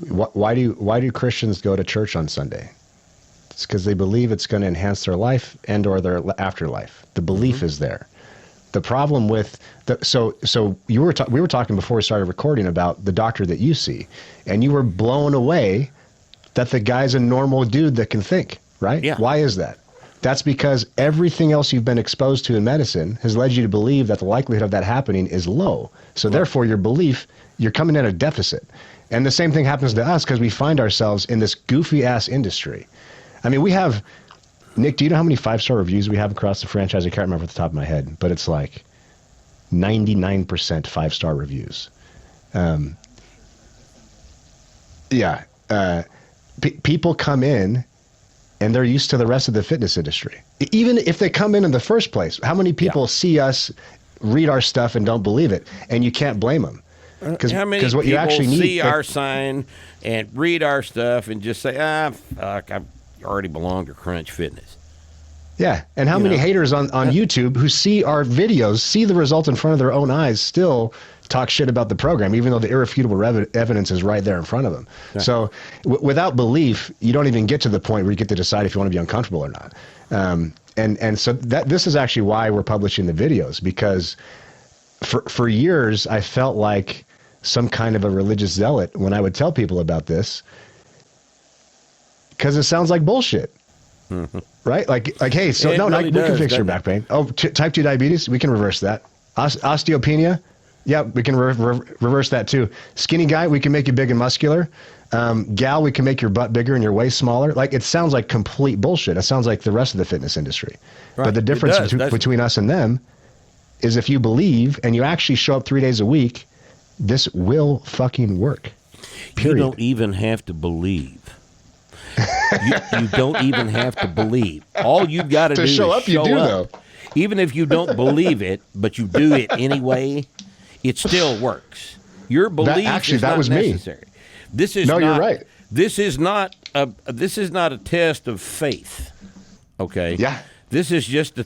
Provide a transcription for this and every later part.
Why do Christians go to church on Sunday? It's because they believe it's going to enhance their life and or their afterlife. The belief is there. The problem with so we were talking before we started recording about the doctor that you see, and you were blown away that the guy's a normal dude that can think, right? Yeah. Why is that? That's because everything else you've been exposed to in medicine has led you to believe that the likelihood of that happening is low. So therefore your belief, you're coming at a deficit. And the same thing happens to us because we find ourselves in this goofy ass industry. I mean, we have, Nick, do you know how many 5-star reviews we have across the franchise? I can't remember off the top of my head, but it's like 99% 5-star reviews. People come in and they're used to the rest of the fitness industry. Even if they come in the first place, how many people see us, read our stuff, and don't believe it? And you can't blame them. How many what you people actually need, see our sign and read our stuff and just say, fuck, I already belong to Crunch Fitness? Yeah, and how many haters on YouTube who see our videos, see the results in front of their own eyes, still talk shit about the program, even though the irrefutable evidence is right there in front of them. Right. So without belief, you don't even get to the point where you get to decide if you want to be uncomfortable or not. And so this is actually why we're publishing the videos, because for years I felt like some kind of a religious zealot when I would tell people about this, because it sounds like bullshit. Mm-hmm. Right? Like, hey, so we can fix your back pain. Oh, type 2 diabetes, we can reverse that. Osteopenia, yeah, we can reverse that too. Skinny guy, we can make you big and muscular. Gal, we can make your butt bigger and your waist smaller. Like, it sounds like complete bullshit. It sounds like the rest of the fitness industry. Right. But the difference between us and them is if you believe and you actually show up 3 days a week, this will fucking work. Period. You don't even have to believe. You don't even have to believe. All you've got to do is show up. Though. Even if you don't believe it, but you do it anyway, it still works. Your belief is not necessary. This is you're right. This is not a test of faith. Okay. Yeah. This is just a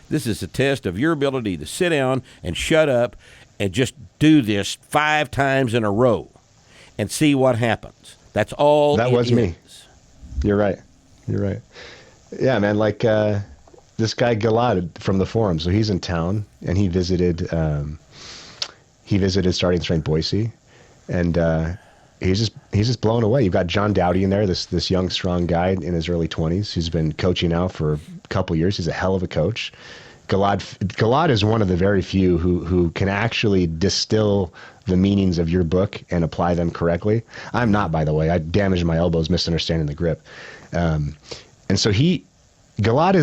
this is a test of your ability to sit down and shut up and just do this 5 times in a row and see what happens. That's all. That was me. You're right. Yeah, man. Like this guy Gilad from the forum. So he's in town and he visited Starting Strength Boise, and he's just blown away. You've got John Dowdy in there, this young strong guy in his early 20s. He's been coaching now for a couple years. He's a hell of a coach. Gilad is one of the very few who can actually distill the meanings of your book and apply them correctly. I'm not, by the way. I damaged my elbows misunderstanding the grip. And so Gilad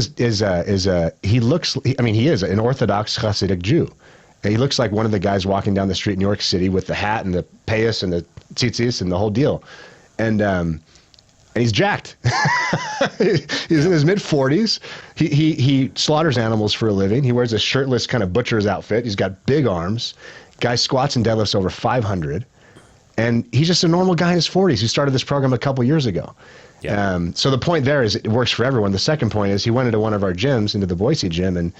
he is an Orthodox Hasidic Jew. And he looks like one of the guys walking down the street in New York City with the hat and the payas and the tzitzis and the whole deal. And he's jacked. He's in his mid-40s. He slaughters animals for a living. He wears a shirtless kind of butcher's outfit. He's got big arms. Guy squats and deadlifts over 500. And he's just a normal guy in his 40s who started this program a couple years ago. Yeah. So the point there is it works for everyone. The second point is he went into one of our gyms, into the Boise gym, and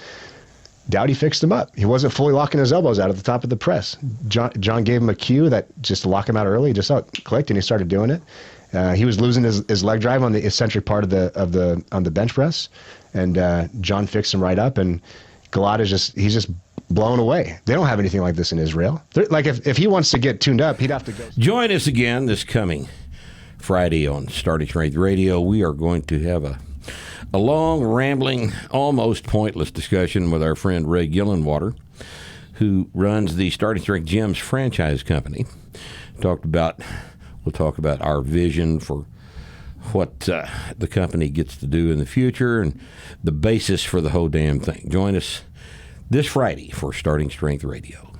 Dowdy fixed him up. He wasn't fully locking his elbows out at the top of the press. John gave him a cue that just to lock him out early. Just clicked, and he started doing it. He was losing his leg drive on the eccentric part on the bench press, and John fixed him right up. And Gilad he's just blown away. They don't have anything like this in Israel. Like if he wants to get tuned up, he'd have to go. Join us again this coming Friday on Starting Strength Radio. We are going to have a long, rambling, almost pointless discussion with our friend Ray Gillenwater, who runs the Starting Strength Gyms franchise company. We'll talk about our vision for what the company gets to do in the future and the basis for the whole damn thing. Join us this Friday for Starting Strength Radio.